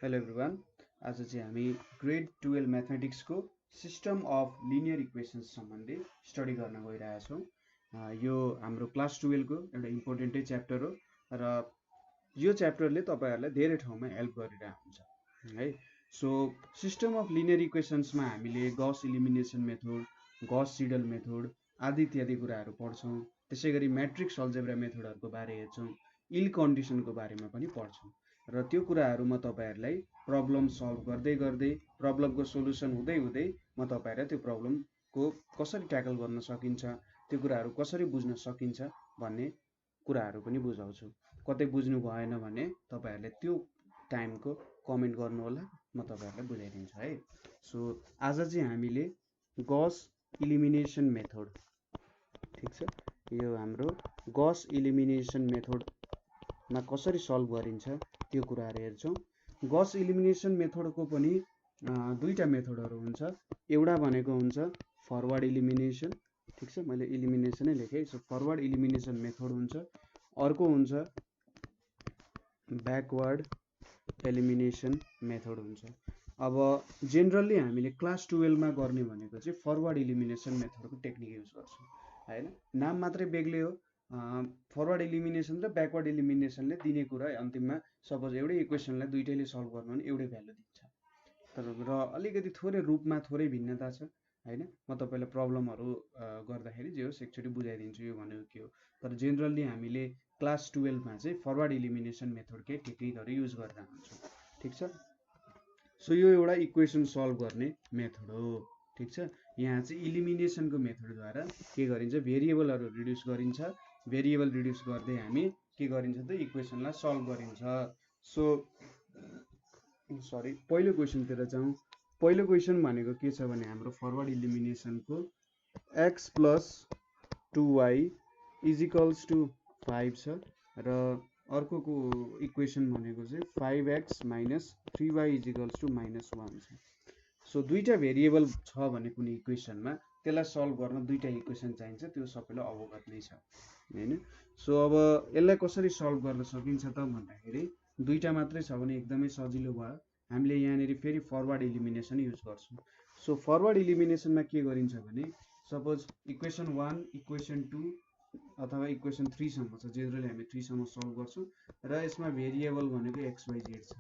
Hello everyone. आज चाहिँ हामी ग्रेड 12 म्याथमेटिक्सको सिस्टम अफ लिनियर इक्वेसन्स सम्बन्धी स्टडी गर्न गइरहेछौँ। यो हाम्रो क्लास 12को एउटा इम्पोर्टेन्टै च्याप्टर हो र यो च्याप्टरले तपाईँहरूलाई धेरै ठाउँमा हेल्प गरिरहेको हुन्छ है। सो सिस्टम अफ लिनियर इक्वेसन्समा हामीले गस इलिमिनेसन मेथड, गस सिडल मेथड आदि इत्यादि कुराहरू पढ्छौँ। त्यसै गरी म्याट्रिक्स अल्जेब्रा मेथडहरूको बारे हेर्छौँ, इल कन्डिसनको बारेमा पनि पढ्छौँ र त्यो कुराहरू म तपाईँहरूलाई प्रब्लम सल्भ गर्दै गर्दै प्रब्लमको सोल्युसन हुँदै हुँदै म तपाईँहरूलाई त्यो प्रब्लमको कसरी ट्याकल गर्न सकिन्छ, त्यो कुराहरू कसरी बुझ्न सकिन्छ भन्ने कुराहरू पनि बुझाउँछु। कतै बुझ्नु भएन भने तपाईँहरूले त्यो टाइमको कमेन्ट गर्नुहोला, म तपाईँहरूलाई बुझाइदिन्छु है। सो आज चाहिँ हामीले गस इलिमिनेसन मेथड, ठिक छ, यो हाम्रो गस इलिमिनेसन मेथडमा कसरी सल्भ गरिन्छ त्यो कुराहरू हेर्छौँ। गस इलिमिनेसन मेथडको पनि दुईवटा मेथडहरू हुन्छ। एउटा भनेको हुन्छ फरवर्ड इलिमिनेसन, ठिक छ, मैले इलिमिनेसनै लेखेँ। सो फरवर्ड इलिमिनेसन मेथड हुन्छ। अर्को हुन्छ ब्याकवर्ड एलिमिनेसन मेथड हुन्छ। अब जेनरली हामीले क्लास 12मा गर्ने भनेको चाहिँ फरवर्ड इलिमिनेसन मेथडको टेक्निक युज गर्छौँ होइन। नाम मात्रै बेग्लै हो। फरवर्ड इलिमिनेसन र ब्याकवर्ड इलिमिनेसनले दिने कुरा अन्तिममा सपोज एउटै इक्वेसनलाई दुइटैले सल्भ गर्नु भने एउटै भ्यालु दिन्छ, तर र अलिकति थोरै रूपमा थोरै भिन्नता छ होइन। म तपाईँलाई प्रब्लमहरू गर्दाखेरि जे होस् एकचोटि बुझाइदिन्छु यो भनेको के हो। तर जेनरली हामीले क्लास 12मा चाहिँ फरवर्ड इलिमिनेसन मेथडकै टेक्निकहरू युज गरेर हुन्छौँ, ठिक छ। सो यो एउटा इक्वेसन सल्भ गर्ने मेथड हो, ठिक छ। यहाँ चाहिँ इलिमिनेसनको मेथडद्वारा के गरिन्छ, भेरिएबलहरू रिड्युस गरिन्छ। भेरिएबल रिड्युस गर्दै हामी के गरिन्छ त इक्वेसनलाई सल्भ गरिन्छ। सो सरी, पहिलो क्वेसनतिर जाउँ। पहिलो क्वेसन भनेको के छ भने हाम्रो फरवर्ड इलिमिनेसनको x plus 2y equals to 5 छ र अर्कोको इक्वेसन भनेको चाहिँ 5x minus 3y equals to -1 छ। सो दुईवटा भेरिएबल छ भने कुनै इक्वेसनमा त्यसलाई सल्भ गर्न दुईवटा इक्वेसन चाहिन्छ, त्यो सबैलाई अवगत नै छ होइन। सो अब यसलाई कसरी सल्भ गर्न सकिन्छ त भन्दाखेरि दुईवटा मात्रै छ भने एकदमै सजिलो भयो। हामीले यहाँनिर फेरि फरवर्ड इलिमिनेसन युज गर्छौँ। सो फरवर्ड इलिमिनेसनमा के गरिन्छ भने सपोज इक्वेसन 1, इक्वेसन 2 अथवा इक्वेसन 3 सम्म छ। जेनरली हामी 3 सम्म सल्भ गर्छौँ र यसमा भेरिएबल भनेको XYZ छ।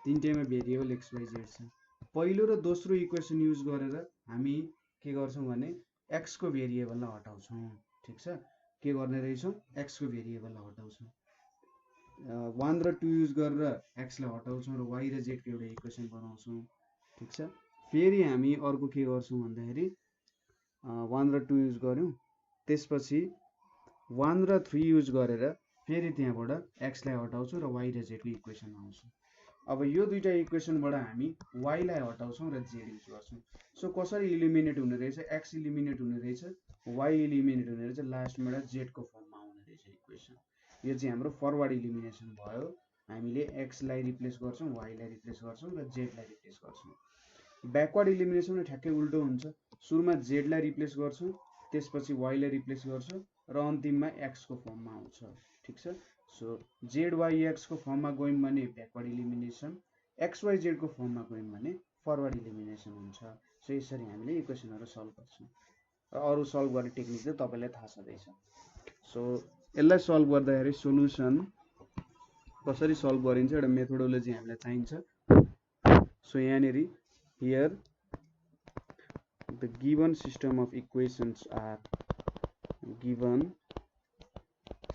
तिनटैमा भेरिएबल XYZ छ। पहिलो र दोस्रो इक्वेसन युज गरेर हामी के गर्छौँ भने x को भेरिएबललाई हटाउँछौँ, ठिक छ। के गर्ने रहेछौँ, x को भेरिएबललाई हटाउँछौँ। 1 र 2 युज गरेर x लाई हटाउँछौँ र y र z को एउटा इक्वेसन बनाउँछौँ, ठिक छ। फेरि हामी अर्को के गर्छौँ भन्दाखेरि 1 र 2 युज गर्यौँ, त्यसपछि 1 र 3 युज गरेर फेरि त्यहाँबाट x लाई हटाउँछौँ र y र z को इक्वेसन आउँछ। अब यो दुईवटा इक्वेसनबाट हामी y लाई हटाउँछौँ र z युज गर्छौँ। सो कसरी इलिमिनेट हुने रहेछ, x इलिमिनेट हुने रहेछ, y इलिमिनेट हुने रहेछ, लास्टमा एउटा z को फर्ममा आउने रहेछ इक्वेसन। यो चाहिँ हाम्रो फरवर्ड इलिमिनेसन भयो। हामीले x लाई रिप्लेस गर्छौँ, y लाई रिप्लेस गर्छौँ र z लाई रिप्लेस गर्छौँ। ब्याकवर्ड इलिमिनेसनमा ठ्याक्कै उल्टो हुन्छ। सुरुमा z लाई रिप्लेस गर्छौँ, त्यसपछि y लाई रिप्लेस गर्छौँ र अन्तिममा x को फर्ममा आउँछ, ठिक छ। सो ZYX को फर्ममा गयौँ भने ब्याकवर्ड इलिमिनेसन, XYZ को फर्ममा गयौँ भने फरवर्ड इलिमिनेसन हुन्छ। सो यसरी हामीले इक्वेसनहरू सल्भ गर्छौँ र अरू सल्भ गर्ने टेक्निक चाहिँ तपाईँलाई थाहा छँदैछ। सो यसलाई सल्भ गर्दाखेरि सोल्युसन कसरी सल्भ गरिन्छ एउटा मेथोडोलोजी हामीलाई चाहिन्छ। सो यहाँनिर here the given system of equations are given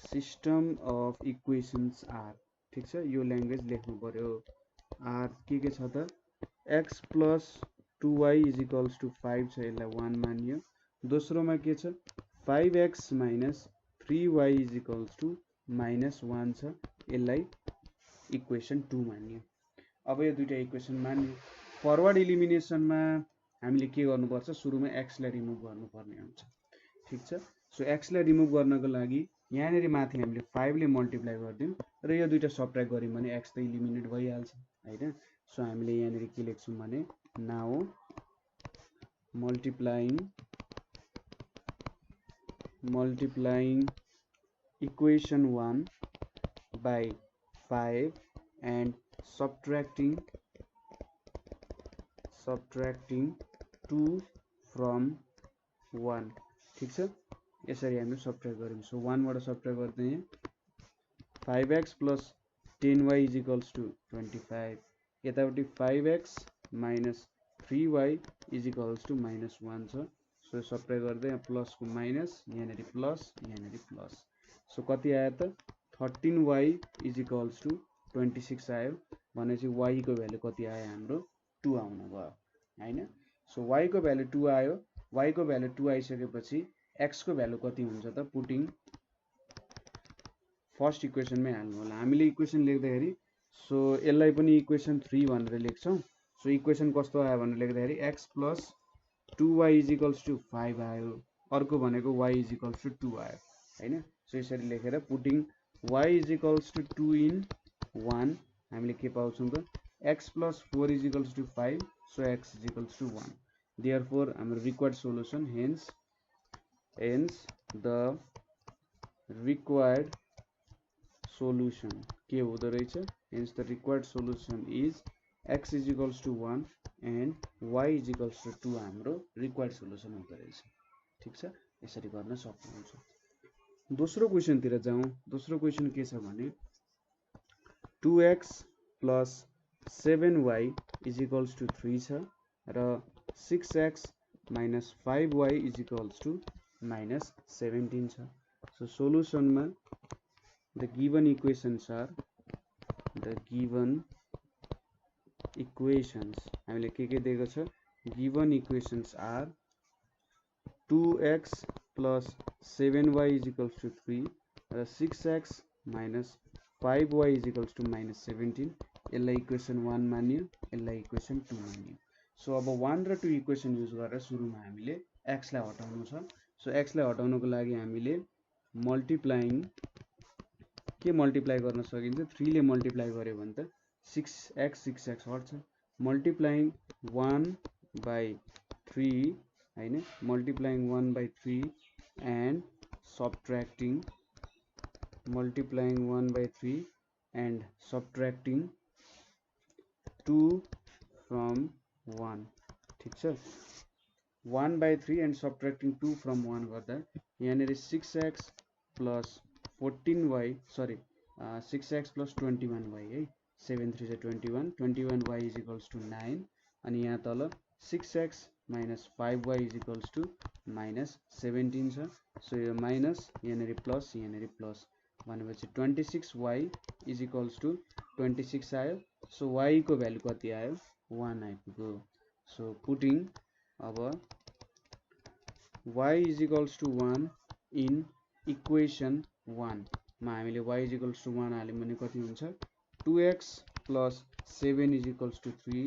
system of equations are, ठिक छ। यो ल्याङ्ग्वेज लेख्नु पर्यो। आर के छ त x plus 2y equals to 5 छ, यसलाई 1 मानियो। दोस्रोमा के छ 5x minus 3y equals to -1 छ, यसलाई इक्वेसन 2 मानियो। अब यो दुईवटा इक्वेसन मानियो। फरवर्ड इलिमिनेसनमा हामीले के गर्नुपर्छ, सुरुमा x लाई रिमुभ गर्नुपर्ने हुन्छ, ठिक छ। सो x लाई रिमुभ गर्नको लागि यहाँनिर माथि हामीले 5 ले मल्टिप्लाई गरिदिउँ र यो दुईवटा सबट्र्याक्ट गऱ्यौँ भने x त इलिमिनेट भइहाल्छ होइन। सो हामीले यहाँनिर के लेख्छौँ भने now multiplying equation 1 by 5 and subtracting 2 from 1 ठीक छ यसरी हामीले सब्ट्र्याक्ट गर्यौं सो 1 बाट सब्ट्र्याक्ट गर्दा यहाँ 5x plus 10y is equals to 25 यतापट्टि 5x minus 3y is equals to minus 1 छ सो सब्ट्र्याक्ट गर्दा यहाँ प्लस को माइनस यहाँनेरि प्लस सो कति आयो त 13y is equals to 26 आयो भनेपछि y को भ्यालु कति आयो हाम्रो 2 आउन गयो हैन सो y को भ्यालु 2 आयो y को भ्यालु 2 आइसकेपछि x को भ्यालु कति हुन्छ त पुटिङ फर्स्ट इक्वेसन मै हाल्नु होला हामीले इक्वेसन लेख्दाखेरि सो यसलाई पनि इक्वेसन 3 भनेर लेख्छौं सो इक्वेसन कस्तो आयो भनेर लेख्दाखेरि x plus 2y is equals to 5 आयो अर्को भनेको y is equals to 2 आयो हैन सो यसरी लेखेर putting y is equals to 2 in 1 हामीले के पाउँछौं त x plus 4 is equals to 5 so x is equals to 1 therefore हाम्रो required solution hence the required solution के हुँदो रहेछ hence the required solution is x is equals to 1 and y is equals to 2 हाम्रो required solution हुँदो रहेछ ठीक छ यसरी गर्न सक्नुहुन्छ दोस्रो क्वेशन तिर जाउँ दोस्रो क्वेशन के छ भने 2x plus 7y is equals to 3 छ र 6x minus 5y is equals to minus 17 छ so solution मा the given equations are हामीले के दिएको छ given equations are 2x plus 7y is equals to 3 र 6x minus 5y is equals to minus 17 यसलाई इक्वेसन 1 मान्यो यसलाई इक्वेसन 2 मान्यो सो अब 1 र 2 इक्वेसन युज गरेर सुरुमा हामीले x लाई हटाउनु छ सो x लाई हटाउनको लागि हामीले मल्टिप्लाइङ के मल्टिप्लाई गर्न सकिन्छ 3 ले मल्टिप्लाई गर्यो भने त 6x हट्छ मल्टिप्लाइङ 1 by 3 हैन multiplying 1 by 3 and subtracting multiplying 1 by 3 and subtracting 2 from 1 ठीक छ 1 by 3 and subtracting 2 from 1 गर्दा यहाँनेरि 6x plus 14y sorry 6x plus 21y है 7 3 is 21 21y is equals to 9 अनि यहाँ तल 6x minus 5y is equals to minus 17 छ so यो माइनस यहाँनेरि प्लस भनेपछि 26y is equals to 26 आयो सो y को भ्यालु कति आयो 1 आइपुग्यो सो पुटिङ अब y is equals to 1 in equation 1 मा हामीले y is equals to 1 हाल्यौं भने कति हुन्छ 2x plus 7 is equals to 3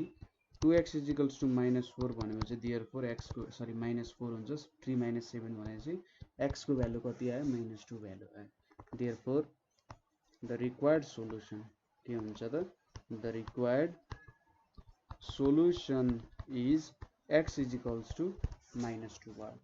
2x is equals to minus 4 भनेपछि therefore x को सरी minus 4 हुन्छ 3 minus 7 भनेपछि x को भ्यालु कति आयो minus 2 भ्यालु आयो therefore the required solution के हुन्छ त the required solution is x is equals to minus 2 भयो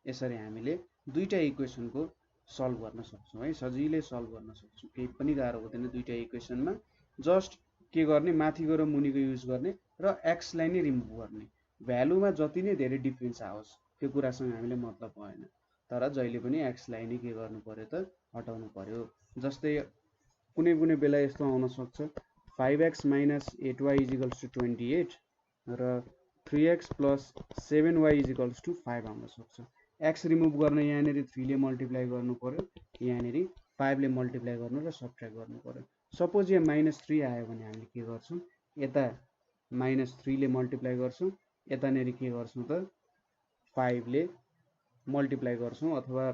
यसरी हामीले दुईटा इक्वेसन को सल्भ गर्न सक्छौं है सजिलै सल्भ गर्न सक्छौं केही पनि गाह्रो हुँदैन दुईटा इक्वेसनमा जस्ट के गर्ने माथिको र मुनिको युज गर्ने र x लाई नै रिमुभ गर्ने भ्यालुमा जति नै धेरै डिफरेन्स आओस् त्यो कुरासँग हामीले मतलब भएन तर जहिले पनि x लाई नै के गर्नु पर्यो त हटाउनु पर्यो जस्तै कुनै बेला यस्तो आउन सक्छ 5x minus 8y is equals to 28 र 3x plus 7y is equals to 5 आउन सक्छ x रिमुभ गर्न यहाँनेरि 3 ले मल्टिप्लाई गर्नु पर्यो यहाँनेरि 5 ले मल्टिप्लाई गर्नु र सबट्र्याक्ट गर्नु पर्यो सपोज यहाँ -3 आयो भने हामीले के गर्छौं यता -3 ले मल्टिप्लाई गर्छौं यता नेरि के गर्छौं त 5 ले मल्टिप्लाई गर्छौं अथवा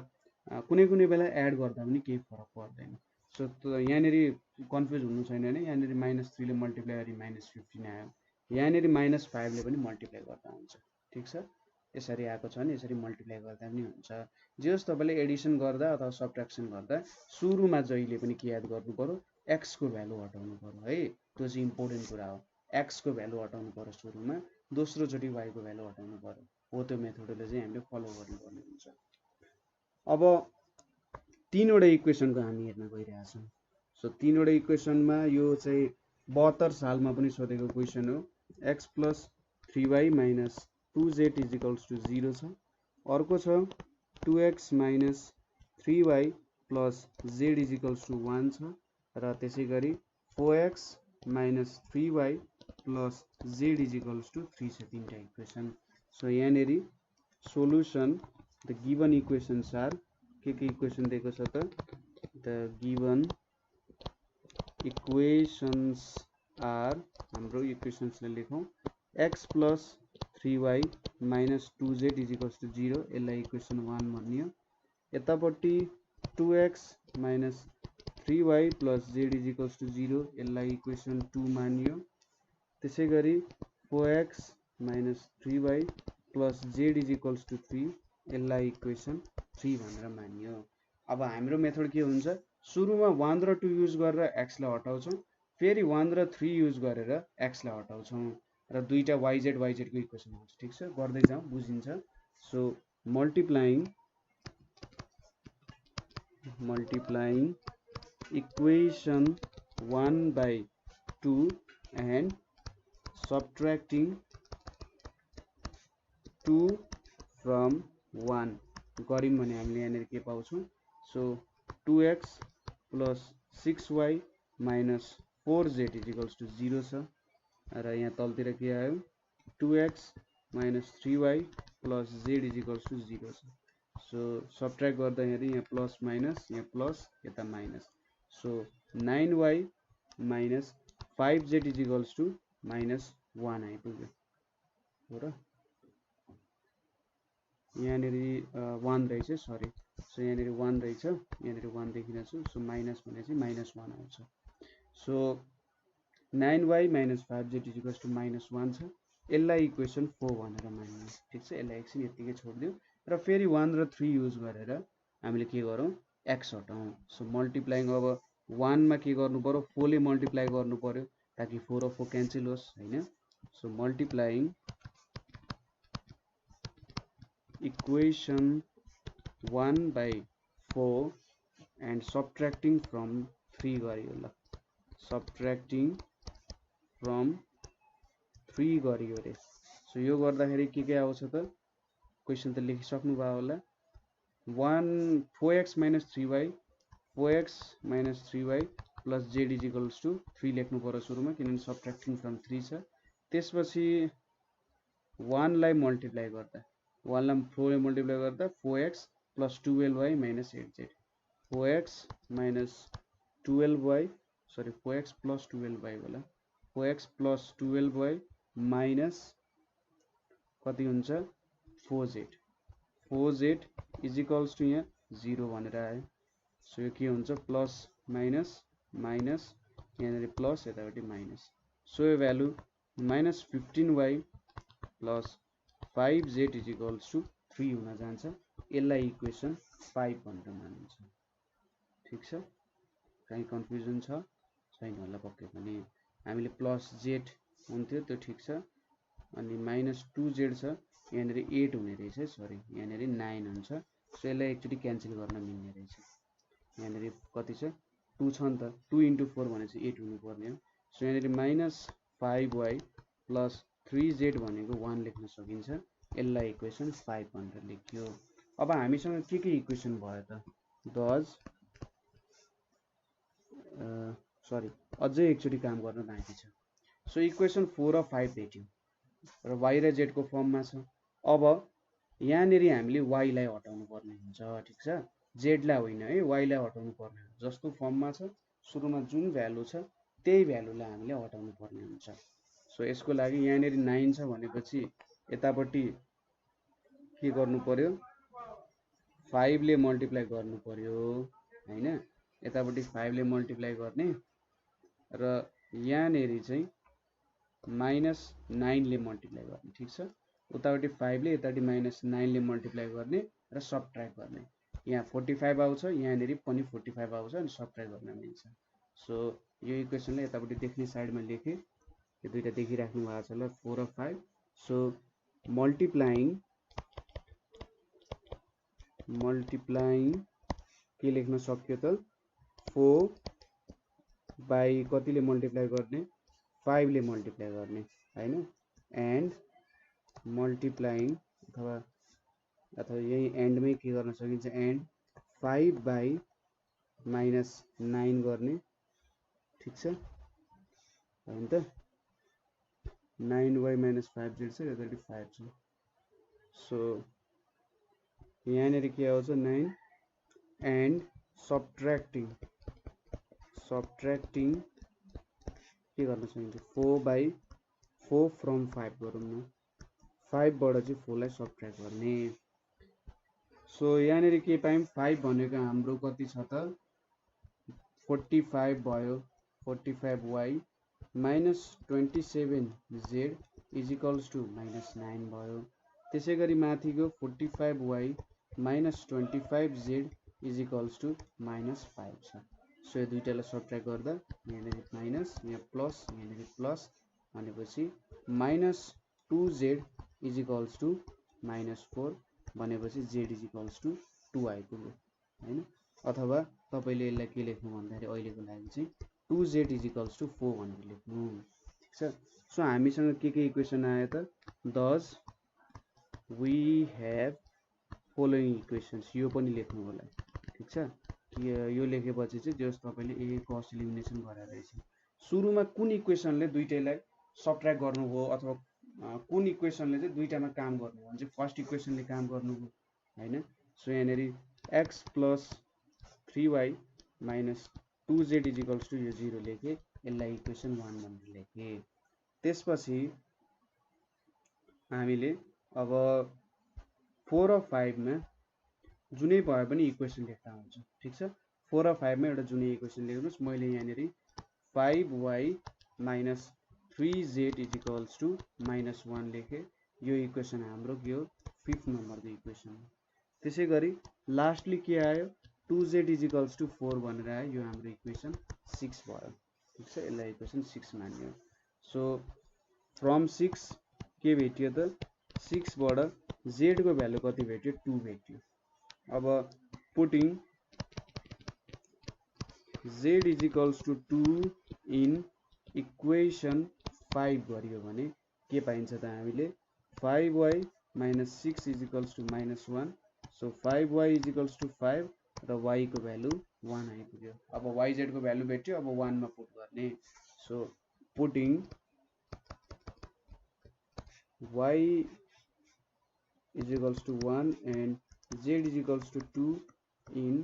कुनै बेला एड गर्दा पनि केही फरक पर्दैन सो यहाँनेरि कन्फ्युज हुनु छैन हैन यहाँनेरि -3 ले मल्टिप्लाई गरी -15 आयो यहाँनेरि -5 ले पनि मल्टिप्लाई गर्दा हुन्छ ठीक छ यसरी आएको छ भने यसरी मल्टिप्लाई गर्दा पनि हुन्छ जे होस् तपाईले एडिसन गर्दा अथवा सबट्र्याक्सन गर्दा सुरुमा जहिले पनि के याद गर्नु पर्यो x को भ्यालु हटाउनु पर्यो है त्यो चाहिँ इम्पोर्टेन्ट कुरा हो x को भ्यालु हटाउनु पर्यो सुरुमा दोस्रो चोटी y को भ्यालु हटाउनु पर्यो हो त्यो मेथडले चाहिँ हामीले फलो गर्नुपर्ने हुन्छ अब तीनवटा इक्वेसनको हामी हेर्न गइरहेका छौं सो तीनवटा इक्वेसनमा यो चाहिँ 72 सालमा पनि सोधेको क्वेसन हो। x + 3y - 2z = 0 छ। अर्को छ 2x - 3y + z = 1 छ र त्यसैगरी 4x - 3y + z = 3 छ, तीनटा इक्वेसन। सो यहाँनेरि solution the given equations are, के इक्वेसन दिएको छ त, द गिवन इक्वेसन्स आर, हाम्रो इक्वेसन्सले लेखौँ x + 3y - 2z = 0, यसलाई इक्वेसन 1 भनियो। यतापट्टि 2x - 3y + z = 0, यसलाई इक्वेसन 2 मानियो। त्यसैगरी 4x - 3y + z = 3, यसलाई इक्वेसन 3 भनेर मानियो। अब हाम्रो मेथड के हुन्छ, सुरुमा 1 र 2 युज गरेर x लाई हटाउँछौँ, फेरि 1 र 3 युज गरेर x लाई हटाउँछौँ र दुईटा yz को इक्वेसन आउँछ। ठीक छ, गर्दै जाउँ, बुझिन्छ। So multiplying equation 1/2 and subtracting 2 from 1 गऱ्यौँ भने हामीले यहाँनिर के पाउँछौँ। सो 2x + 6y - 4z = 0 छ र यहाँ तलतिर के आयो, 2x - 3y + z = 0 छ। सो सब्ट्र्याक्ट गर्दाखेरि यहाँ प्लस माइनस, यहाँ प्लस, यता माइनस। सो 9y - 5z = -1 आइपुग्यो हो र, यहाँनेरि 1 रहेछ, सरी। सो यहाँनेरि 1 रहेछ, यहाँनेरि 1 देखिरहेको छु। सो माइनस भनेपछि -1 आउँछ। सो 9y - 5z = -1 छ, यसलाई इक्वेसन 4 भनेर मान्यो। ठिक छ, यसलाई एकछिन यतिकै छोडिदिउँ र फेरि 1 र 3 युज गरेर हामीले के गरौँ, x हटाउँ। सो मल्टिप्लाइङ अब 1 मा के गर्नु पर्यो, 4 ले मल्टिप्लाई गर्नु पर्यो ताकि 4 र 4 क्यान्सल होस् हैन। So multiplying equation 1/4 and subtracting from 3 गरियो ल, सब्ट्र्याक्टिङ फ्रम 3 गरियो रे। सो यो गर्दाखेरि के आउँछ त, क्वेसन त लेखिसक्नु भयो होला। 4x - 3y 4x - 3y + z = 3 लेख्नु पर्यो सुरुमा, किनभने सब्ट्र्याक्टिङ फ्रम 3 छ। त्यसपछि 1 लाई मल्टिप्लाई गर्दा, 1 लाई 4 ले मल्टिप्लाई गर्दा 4x + 12y - 8z, 4x - 12y, sorry 4x + 12y होला, 4x + 12y माइनस कति हुन्छ, 4z, 4z = यहाँ 0 भनेर आयो। सो यो के हुन्छ, प्लस माइनस माइनस, यहाँनिर प्लस, यतापट्टि माइनस। सो यो भ्यालु -15y + 5z = 3 हुन जान्छ, यसलाई इक्वेसन 5 भनेर मानिन्छ। ठिक छ, कहीँ कन्फ्युजन छ छैन होला पक्कै पनि। हामीले प्लस z हुन्थ्यो, त्यो ठिक छ, अनि -2z छ, यहाँनिर 8 हुने रहेछ है, सरी यहाँनिर 9 हुन्छ। सो यसलाई एकचोटि क्यान्सल गर्न मिल्ने रहेछ। यहाँनिर कति छ, 2 छ नि त, 2 × 4 भनेपछि 8 हुनुपर्ने हो। सो यहाँनिर -5y + 3z भनेको 1 लेख्न सकिन्छ, यसलाई इक्वेसन 5 भनेर लेखियो। अब हामीसँग के इक्वेसन भयो त, दज सरी अझै एकचोटि काम गर्न बाँकी छ। सो इक्वेसन 4 र 5 भेट्यौँ र y र z को फर्ममा छ। अब यहाँनिर हामीले y लाई हटाउनु पर्ने हुन्छ। ठिक छ, z लाई होइन है, y लाई हटाउनु पर्ने हुन्छ। जस्तो फर्ममा छ, सुरुमा जुन भ्यालु छ त्यही भ्यालुलाई हामीले हटाउनु पर्ने हुन्छ। सो यसको लागि यहाँनिर 9 छ भनेपछि यतापट्टि के गर्नु पर्यो, 5 ले मल्टिप्लाई गर्नु पर्यो हैन, यतापट्टि 5 ले मल्टिप्लाई गर्ने र यहाँनेरि चाहिँ -9 ले मल्टिप्लाई गर्ने। ठिक छ, उतापट्टि 5 ले, यतापट्टि -9 ले मल्टिप्लाई गर्ने र सब्ट्र्याक्ट गर्ने। यहाँ 45 आउँछ, यहाँनेरि पनि 45 आउँछ, अनि सब्ट्र्याक्ट गर्न मिल्छ। सो यो इक्वेसनलाई यतापट्टि देख्ने साइडमा लेखेँ, यो दुईटा देखिराख्नु भएको छ ल, 4 र 5। सो मल्टिप्लाइङ के लेख्न सक्यो त, 4 बाई कतिले मल्टिप्लाई गर्ने, 5 ले मल्टिप्लाई गर्ने हैन एन्ड मल्टिप्लाइङ अथवा यही एन्डमै के गर्न सकिन्छ एन्ड 5 बाई -9 गर्ने ठीक छ हैन त 9y - 5z छ यतापट्टि 5 छ सो यहाँनेरि के आउँछ 9 एन्ड सब्ट्र्याक्टिङ के गर्न सकिन्छ 4/4 फ्रम 5 गरौँ न 5 बाट चाहिँ 4 लाई सब्ट्र्याक्ट गर्ने सो यहाँनेरि के पायौं 5 भनेको हाम्रो कति छ त 45 भयो 45y -27z इजिकल्स टु -9 भयो त्यसैगरी माथिको 45y -25z इजिकल्स टु -5 छ सो यो दुईटालाई सब्ट्र्याक्ट गर्दा यहाँनेरि माइनस यहाँ प्लस यहाँनेरि प्लस भनेपछि -2z इजिकल्स टु -4 भनेपछि z इजिकल्स टु 2 आइपुग्यो हैन अथवा तपाईले यसलाई के लेख्नु भन्दाखेरि अहिलेको लागि चाहिँ 2z इजिकल्स टु 4 भनेर लेख्नु ठीक छ सो हामीसँग के इक्वेसन आयो त दस वी हैव फलोइङ इक्वेसन्स यो पनि लेख्नु होला ठीक छ यो लेखेपछि चाहिँ जस तपाईले ए क्रस इलिमिनेसन गरेर रहेछ सुरुमा कुन इक्वेसनले दुईटैलाई सब्ट्र्याक्ट गर्नुभयो अथवा कुन इक्वेसनले चाहिँ दुईटामा काम गर्नु भने चाहिँ फर्स्ट इक्वेसनले काम गर्नुभयो हैन सो यहाँनेरि x + 3y - 2z equals to यो 0 लेखे यसलाई इक्वेसन 1 भनेर लेखे त्यसपछि हामीले अब 4 र 5 मा जुनै भए पनि इक्वेसन लेख्दा हुन्छ ठीक छ 4 र 5 मा एउटा जुनै इक्वेसन लेख्नुस् मैले यहाँनेरि 5y - 3z इजिकल्स टु -1 लेखे यो इक्वेसन हाम्रो के हो 5th नम्बरको इक्वेसन हो त्यसैगरी लास्टली के आयो 2z इजिकल्स टु 4 भनेर आयो यो हाम्रो इक्वेसन 6 भयो ठीक छ यसलाई इक्वेसन 6 मान्यो सो फ्रम 6 के भेटियो त 6 बाट z को भ्यालु कति भेट्यो 2 भेट्यो अब putting z equals to 2 in equation 5 गरियो भने के पाइन्छ त हामीले 5y - 6 equals to -1 so 5y equals to 5 र y को भ्यालु 1 आइपुग्यो अब yz को भ्यालु भेट्यो अब 1 मा पुट गर्ने so putting y equals to 1 and z equals to 2 in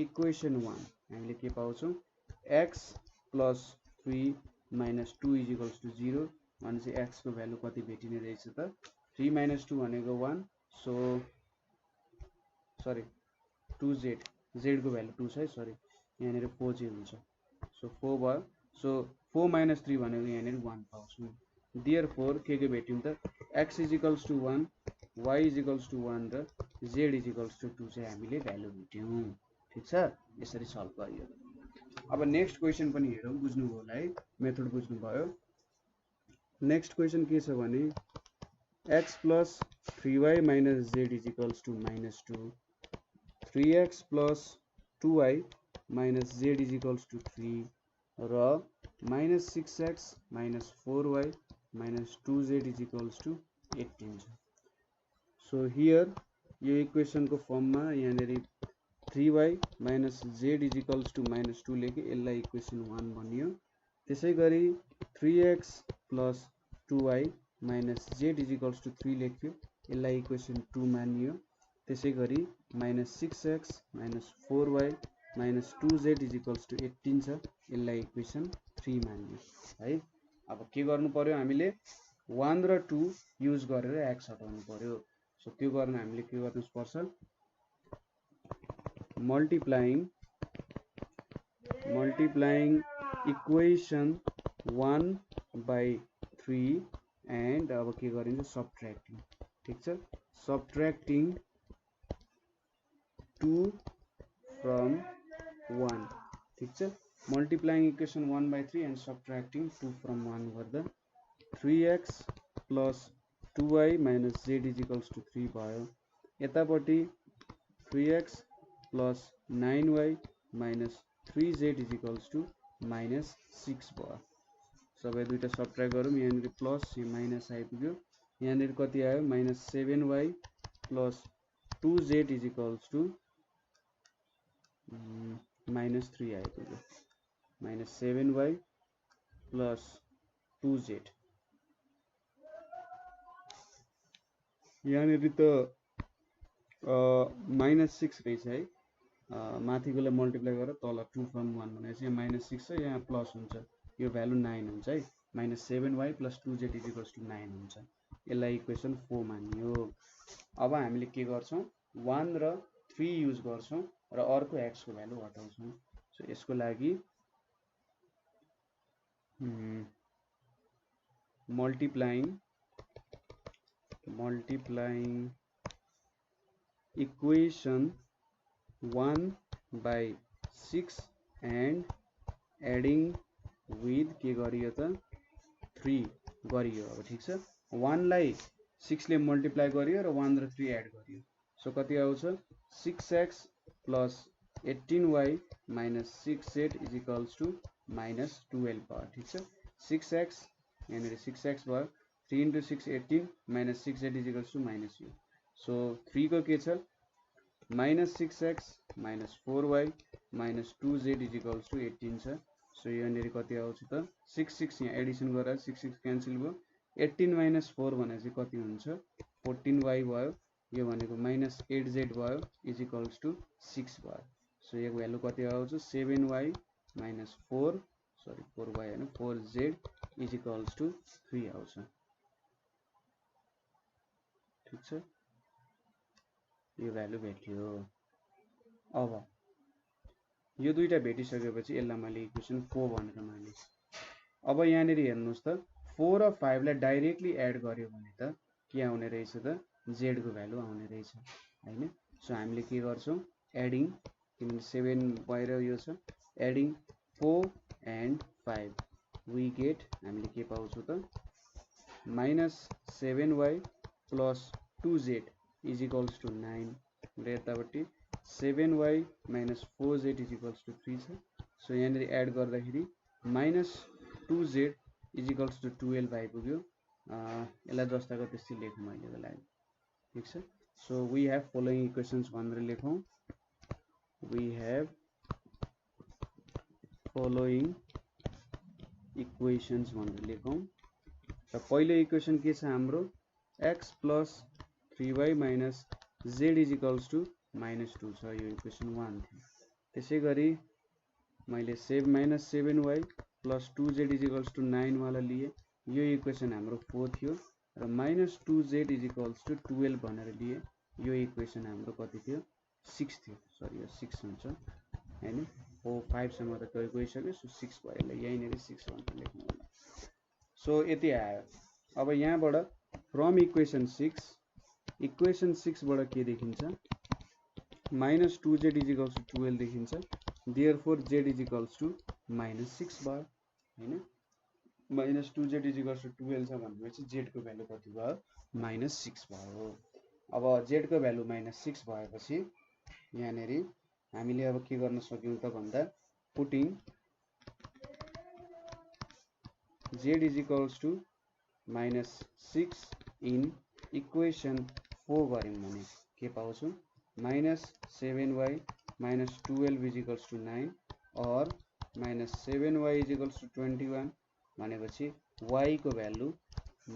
equation 1 हामीले के पाउँछौं x + 3 - 2 इजिकल्स टु 0 भनेपछि x को भ्यालु कति भेटिने रहेछ त 3 - 2 भनेको 1 सो सरी 2z z को भ्यालु 2 छ है सरी यहाँनेर 4 चाहिँ हुन्छ सो 4 भयो सो 4 - 3 भनेको यहाँनेर 1 पाउँछौं देयरफोर के भेट्यौं त x equals to 1 y equals to 1 र z इजिकल्स टु 2 चाहिँ हामीले भ्यालु भेट्यौं ठीक छ यसरी सल्भ गरियो अब नेक्स्ट क्वेशन पनि हेरौं बुझ्नुभयो होला है मेथड बुझ्नुभयो नेक्स्ट क्वेशन के छ भने x + 3y - z equals to -2 3x + 2y - z equals to 3 र -6x - 4y - 2z equals to 18 छ सो हियर यो इक्वेसन को फर्ममा यहाँनेरि 3y - z इजिकल्स टु -2 लेखे यसलाई इक्वेसन 1 बनियो त्यसैगरी 3x + 2y - z equals to 3 लेख्यो यसलाई इक्वेसन 2 मानियो त्यसैगरी -6x - 4y - 2z equals to 18 छ यसलाई इक्वेसन 3 मानियो है अब के गर्नु पर्यो हामीले 1 र 2 युज गरेर x हटाउनु पर्यो सो त्यो गर्न हामीले के गर्नु पर्छ मल्टिप्लाइङ इक्वेसन 1/3 एन्ड अब के गरिन्छ सब्ट्र्याक्टिङ ठीक छ सब्ट्र्याक्टिङ 2 फ्रम 1 ठीक छ multiplying equation 1/3 and subtracting 2 from 1 गर्दा 3x + 2y - z equals to 3 भयो यतापट्टि 3x + 9y - 3z equals to -6 भयो सबै दुईटा सबट्र्याक्ट गरौँ यहाँनिर प्लस यहाँ माइनस आइपुग्यो यहाँनिर कति आयो -7y plus 2z is equals to -3 आइपुग्यो -7y प्लस 2z यहाँनिर त -6 रहेछ है माथिकोलाई मल्टिप्लाई गरेर तल 2 from 1 भनेपछि यहाँ -6 छ यहाँ प्लस हुन्छ यो भ्यालु 9 हुन्छ है -7y plus 2z is equals to 9 हुन्छ यसलाई इक्वेसन 4 मानियो अब हामीले के गर्छौं 1 र 3 युज गर्छौं र अर्को x को भ्यालु हटाउँछौं सो यसको लागि multiplying equation 1 by 6 and adding with के गरियो त 3 गरियो अब ठीक छ 1 लाई 6 ले मल्टिप्लाई गरियो र 1 र 3 एड गरियो सो कति आउँछ 6x plus 18y minus 6z is equals to minus 12 भयो ठीक छ 6x यहाँनिर 6x भयो 3 into 6 18 minus 6z is equals to minus u so 3 को के छ minus 6x minus 4y minus 2z is equals to 18 छ सो यहाँनिर कति आउँछ त 6 यहाँ एडिसन गरेर 6 क्यान्सल भयो 18 minus 4 भनेपछि कति हुन्छ 14y भयो यो भनेको minus 8z भयो is equals to 6 भयो सो यो भ्यालु कति आउँछ 7y minus 4y हैन 4z is equals to 3 आउँछ ठीक छ यो भ्यालु भेट्यो अब यो दुईटा भेटिसकेपछि यसलाई मैले इक्वेसन 4 भनेर माने अब यहाँनिर हेर्नुस् त 4 र 5 लाई डाइरेक्टली एड गर्यो भने त के आउने रहेछ त z को भ्यालु आउने रहेछ हैन सो हामीले के गर्छौं एडिङ किनभने 7 बाहिर यो छ एडिङ 4 and 5 we get हामीले के पाउँछौं त -7y plus 2z is equals to 9 र यतापट्टि 7y minus 4z is equals to 3 छ सो यहाँनिर एड गर्दाखेरि -2z is equals to 12 आइपुग्यो यसलाई जस्ताको त्यस्तै लेखौँ अहिलेको लागि ठीक छ so we have following equations भनेर लेखौँ we have following equations भनेर लेखौँ र पहिलो इक्वेसन के छ हाम्रो x plus 3y minus z is equals to -2 छ यो इक्वेसन 1 थियो त्यसैगरी मैले -7y plus 2z is equals to 9 वाला लिए यो इक्वेसन हाम्रो 4 थियो र -2z is equals to 12 भनेर लिए यो इक्वेसन हाम्रो कति थियो 6 थियो सरी यो 6 हुन्छ हैन 4 5 सम्म त गइसक्यो सो 6 भयो ल यहीँनेर 6 भनेर लेख्नु होला सो यति आयो अब यहाँबाट फ्रम इक्वेसन 6 बाट के देखिन्छ -2z is equals to 12 देखिन्छ therefore z is equals to -6 भयो हैन -2z is equals to 12 छ भनेपछि z को भ्यालु कति भयो -6 भयो अब z को भ्यालु -6 भएपछि यहाँनेरि हामीले अब के गर्न सक्यौं त भन्दा putting z is equals to -6 in equation 4 गर्यौं भने के पाउँछौं -7y minus 12 is equals to 9 or -7y is equals to 21 भनेपछि y को भ्यालु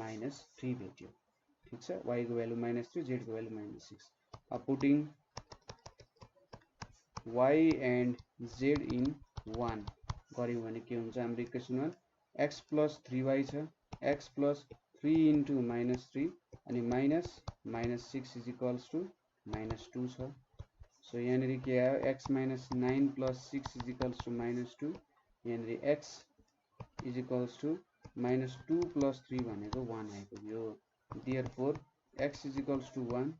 -3 भेट्यो ठीक छ y को भ्यालु -3 z को भ्यालु -6 अब putting y and z in 1 गर्यौं भने के हुन्छ हाम्रो इक्वेसन 1 x plus 3y छ x plus 3 into -3 अनि -6 is equals to -2 छ सो यहाँनिर के आयो x minus 9 plus 6 is equals to -2 यहाँनिर x is equals to -2 plus 3 भनेको 1 आइपुग्यो therefore x is equals to 1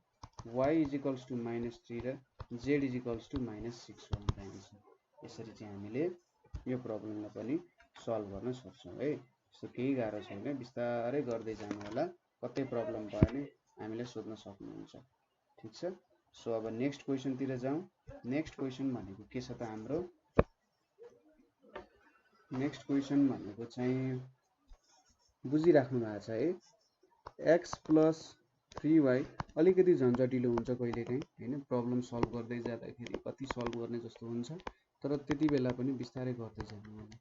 y is equals to -3 र z is equals to -6 हुन पाइन्छ यसरी चाहिँ हामीले यो प्रब्लमलाई पनि सल्भ गर्न सक्छौं है सो केही गाह्रो छैन बिस्तारै गर्दै जानु होला कतै प्रब्लम भयो भने हामीलाई सोध्न सक्नुहुन्छ ठीक छ सो अब नेक्स्ट क्वेशन तिर जाउँ नेक्स्ट क्वेशन भनेको के छ त हाम्रो नेक्स्ट क्वेशन भनेको चाहिँ बुझिराख्नु भएको छ है। x प्लस 3y अलिकति झन्झटिलो हुन्छ कहिलेकाहीँ हैन, प्रब्लम सल्भ गर्दै जाँदाखेरि कति सल्भ गर्ने जस्तो हुन्छ, तर त्यति बेला पनि बिस्तारै गर्दै जानु होला।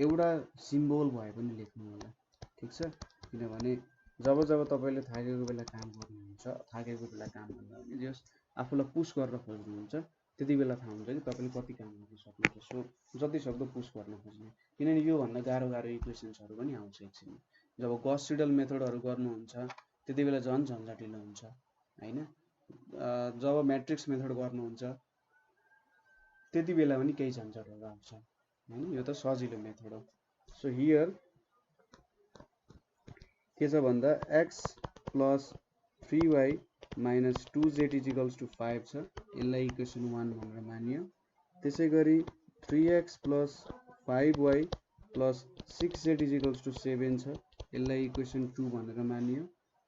एउटा सिम्बल भए पनि लेख्नु होला, ठीक छ। किनभने जब जब तपाईले थाकेको बेला काम गर्नुहुन्छ, थाकेको बेला काम भन्दा पनि जस आफूलाई पुश गर्न खोज्नुहुन्छ, त्यति बेला थाहा हुन्छ कि तपाईले कति काम गर्न सक्नुहुन्छ। सो जति सक्दो पुश गर्न खोज्नु, किनभने यो भन्दा गाह्रो गाह्रो इक्वेसन्सहरु पनि आउँछ एकछिन। जब गॉस सिडल मेथडहरु गर्नुहुन्छ त्यति बेला झन् झन्झटिलो हुन्छ हैन। जब म्याट्रिक्स मेथड गर्नुहुन्छ त्यति बेला पनि केही झन्झटहरु आउँछ हैन, यो त सजिलो मेथड हो। सो हियर के छ भन्दा x plus 3y minus 2z equals to 5 छ, यसलाई इक्वेसन 1 भनेर मानियो। त्यसैगरी 3x plus 5y plus 6z equals to 7 छ, यसलाई इक्वेसन 2 भनेर मानियो।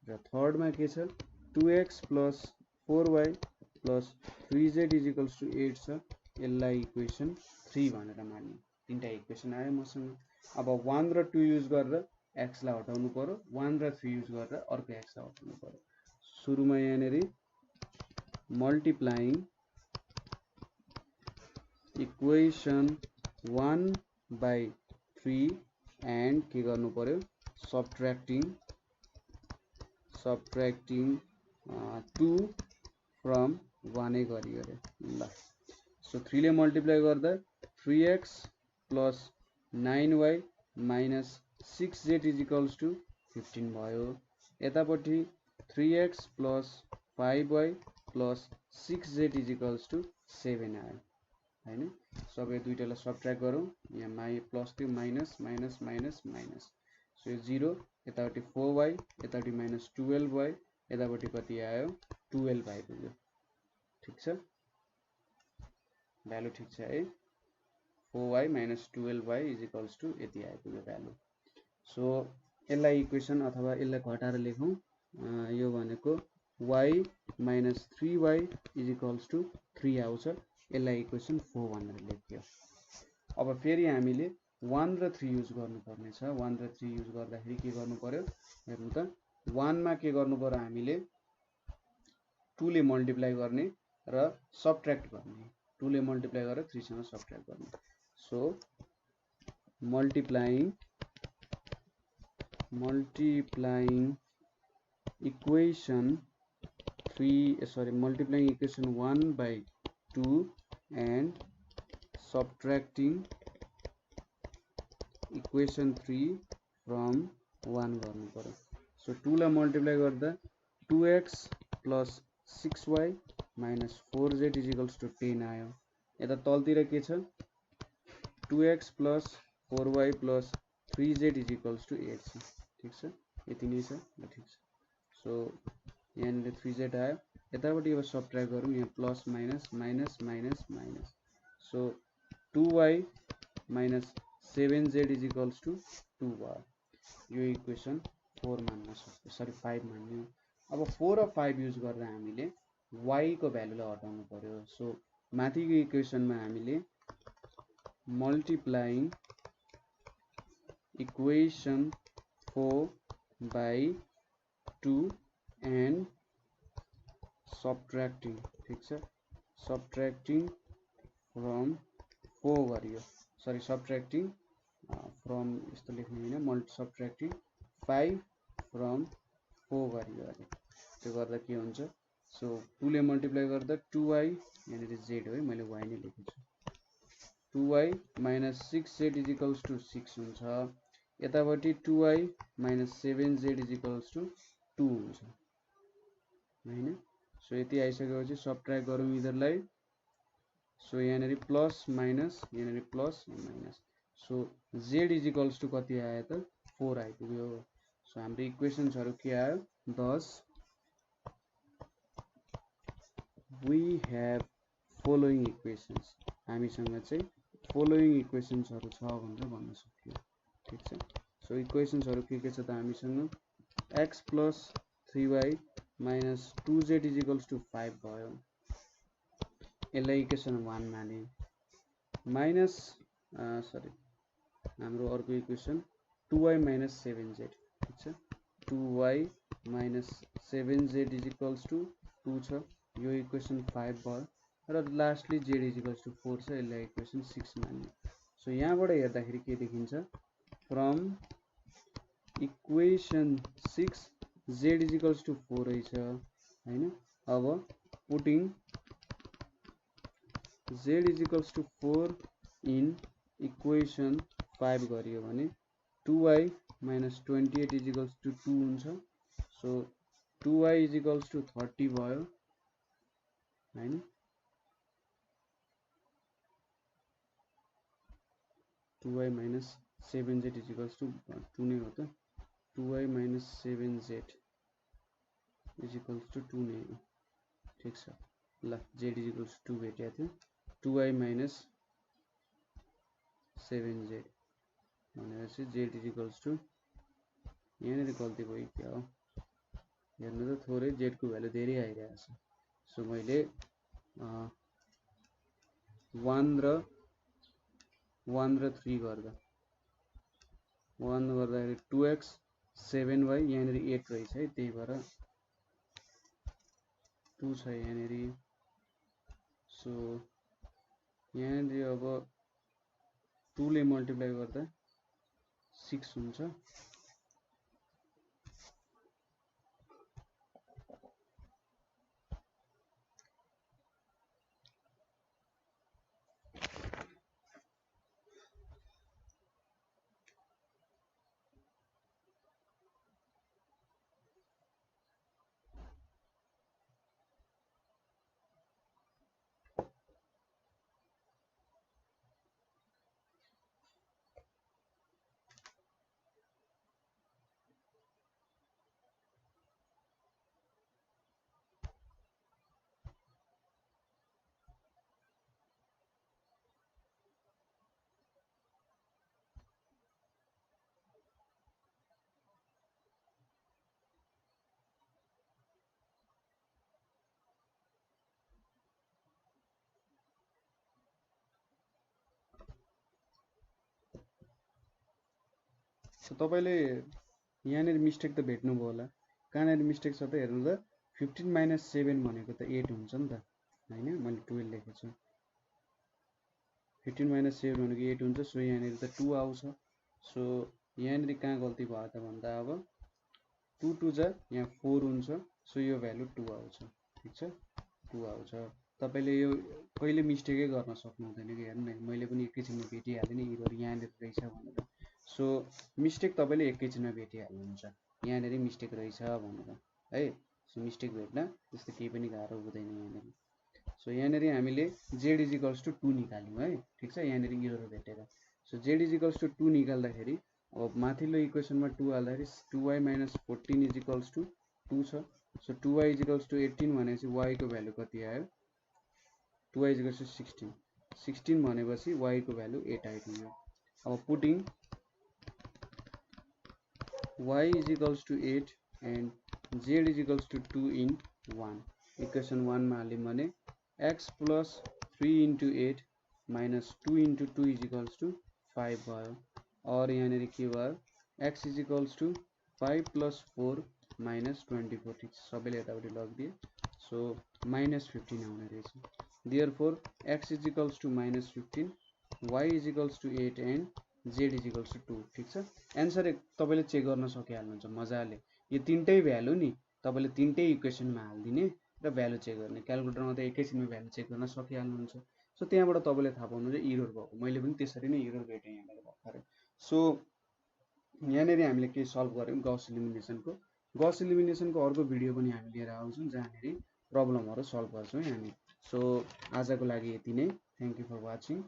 र थर्डमा के छ 2x plus 4y plus 3z equals to 8 छ, यसलाई इक्वेसन 3 भनेर मानियो। तीनटा इक्वेसन आयो मसँग। अब 1 र 2 युज गरेर x लाई हटाउनु पर्यो, 1 र 3 युज गरेर अर्को x लाई हटाउनु पर्यो। सुरुमा यहाँनेरि मल्टिप्लाइङ इक्वेसन 1 बाइ 3 एन्ड के गर्नु पर्यो सब्ट्र्याक्टिङ 2 फ्रम 1 गरियो रे ल। सो 3 ले मल्टिप्लाई गर्दा 3x plus 9y minus 6z equals to 15 भयो। यतापट्टि 3x plus 5y plus 6z equals to 7 आयो हैन। सबै दुईटालाई सब्ट्र्याक्ट गरौँ, यहाँ प्लस थियो minus minus minus minus, so यो 0, यतापट्टि 4y, यतापट्टि माइनस 12y, यतापट्टि कति आयो 12 आइपुग्यो, ठीक छ। भ्यालु ठीक छ है, 4y minus 12y is equals to यति आइपुग्यो भ्यालु। सो यसलाई इक्वेसन अथवा यसलाई घटाएर लेखौँ, यो भनेको y minus 3y is equals to 3 आउँछ, यसलाई इक्वेसन 4 भनेर लेख्यो। अब फेरि हामीले 1 र 3 युज गर्नुपर्ने छ। 1 र 3 युज गर्दाखेरि के गर्नु पर्यो हेर्नु त, 1 मा के गर्नु पर्यो हामीले 2 ले मल्टिप्लाई गर्ने र सब्ट्र्याक्ट गर्ने, 2 ले मल्टिप्लाई गरेर 3 सँग सब्ट्र्याक्ट गर्ने। So multiplying equation 1 by 2 and subtracting equation 3 from 1 गर्नु पर्यो। सो 2 लाई मल्टिप्लाई गर्दा 2x plus 6y minus 4z is equals to 10 आयो। यता तलतिर के छ 2x plus 4y plus 3z is equals to 8 छ, ठीक छ, यति नै छ ल, ठीक छ। सो यहाँनिर 3z आयो, यतापट्टि अब सब्ट्र्याक्ट गरौँ, यहाँ plus minus minus minus minus, so 2y minus 7z is equals to 2 भयो। यो इक्वेसन 4 मान्न सक्यो, सरी 5 मान्यो। अब 4 र 5 युज गरेर हामीले y को भ्यालुलाई हटाउनु पर्यो। सो माथिको इक्वेसनमा हामीले multiplying equation 4 by 2 and subtracting, ठीक छ, सब्ट्र्याक्टिङ फ्रम 4 गरियो, सरी सब्ट्र्याक्टिङ फ्रम यस्तो लेख्नु हैन, सब्ट्र्याक्टिङ 5 फ्रम 4 गरियो अरे। त्यो गर्दा के हुन्छ, सो 2 ले मल्टिप्लाई गर्दा 2y, यहाँनिर z हो है, मैले y नै लेखेको छु, 2y minus 6z is equals to 6 हुन्छ। यतापट्टि 2y minus 7z is equals to 2 हुन्छ हैन। सो यति आइसकेपछि सब्ट्र्याक्ट गरौँ यिनीहरुलाई। सो यहाँनिर प्लस माइनस, यहाँनिर plus minus, so z is equals to कति आयो त 4 आइपुग्यो। सो हाम्रो इक्वेसन्सहरु के आयो 10। वी हेभ फलोइङ इक्वेसन्स, हामीसँग चाहिँ फलोइङ इक्वेसन्सहरु छ भनेर भन्न सकियो, ठीक छ। सो इक्वेसन्सहरु के छ त हामीसँग x plus 3y minus 2z is equals to 5 भयो, यसलाई इक्वेसन 1 माने। माइनस सरी हाम्रो अर्को इक्वेसन 2y माइनस 7z, ठिक छ 2y minus 7z is equals to 2 छ यो इक्वेसन 5 भयो र lastly z is equals to 4 छ यसलाई इक्वेसन 6 मान्ने सो यहाँबाट हेर्दाखेरि के देखिन्छ from equation 6 z is equals to 4 रहेछ हैन अब putting z is equals to 4 in equation 5 गरियो भने 2y minus 28 is equals to 2 हुन्छ so 2y is equals to 30 भयो हैन 2y minus 7z is equals to 2 नै हो त 2y minus 7z is equals to 2 नै हो ठीक छ ल z is equals to 2 भेट्या थियो 2y minus 7z भनेपछि z is equals to यहाँनिर गल्ती भयो क्या हो हेर्नु त थोरै z को भ्यालु धेरै आइरहेको छ सो मैले 1 र 3 गर्दा 1 गर्दाखेरि 2x 7y यहाँनिर 8 रहेछ है त्यही भएर 2 छ यहाँनिर सो यहाँनिर अब 2 ले मल्टिप्लाई गर्दा 6 हुन्छ सो तपाईले यहाँनिर मिस्टेक त भेट्नुभयो होला कहाँनिर मिस्टेक छ त हेर्नु त 15 minus 7 भनेको त 8 हुन्छ नि त हैन मैले 12 लेखेको छु 15 minus 7 भनेको 8 हुन्छ सो यहाँनिर त 2 आउँछ सो यहाँनिर कहाँ गल्ती भयो त भन्दा अब 2 2 जा यहाँ 4 हुन्छ सो यो भ्यालु 2 आउँछ ठीक छ 2 आउँछ तपाईले यो कहिले मिस्टेकै गर्न सक्नु हुँदैन कि हेर्नु न मैले पनि एकैछिनमा भेटिहालेँ नि एरर यहाँनिर रहेछ भनेर सो मिस्टेक तपाईले एकैछिनमा भेटिहाल्नुहुन्छ यहाँनिर मिस्टेक रहेछ भनेर है सो मिस्टेक भेट्न त्यस्तो केही पनि गाह्रो हुँदैन यहाँनिर सो यहाँनिर हामीले z is equals to 2 निकाल्यौं है ठीक छ यहाँनिर एरर भेटेर so z is equals to 2 निकाल्दाखेरि अब माथिल्लो इक्वेसनमा 2 हाल्दाखेरि 2y minus 14 is equals to 2 छ so 2y is equals to 18 भनेपछि y को भ्यालु कति आयो 2y is equals to 16 भनेपछि y को भ्यालु 8 आइपुग्यो अब putting y is equals to 8 and z is equals to 2 in 1 equation 1 मा हाल्यौं भने x plus 3 into 8 minus 2 into 2 is equals to 5 भयो और यहाँनिर के भयो x is equals to 5 plus 4 minus 24 ठीक छ सबैले यताउति लगिदिए सो minus 15 आउने रहेछ therefore x is equals to minus 15 y is equals to 8 and z is equals to 2 ठीक छ आन्सर तपाईले चेक गर्न सकिहाल्नुहुन्छ मजाले यो तीनटै भ्यालु नि तपाईले तीनटै इक्वेसनमा हाल्दिने र भ्यालु चेक गर्ने क्याल्कुलेटरमा त एकैछिनमा भ्यालु चेक गर्न सकिहाल्नुहुन्छ सो त्यहाँबाट तपाईले थाहा पाउनुहुन्छ एरर भएको मैले पनि त्यसरी नै एरर भेटेँ यहाँनिर भर्खरै सो यहाँनिर हामीले के सल्भ गर्यौं गॉस एलिमिनेसनको अर्को भिडियो पनि हामी लिएर आउँछौं जहाँनिर प्रब्लमहरु सल्भ गर्छौं हामी सो आजको लागि यति नै थ्यांक यू फर वाचिङ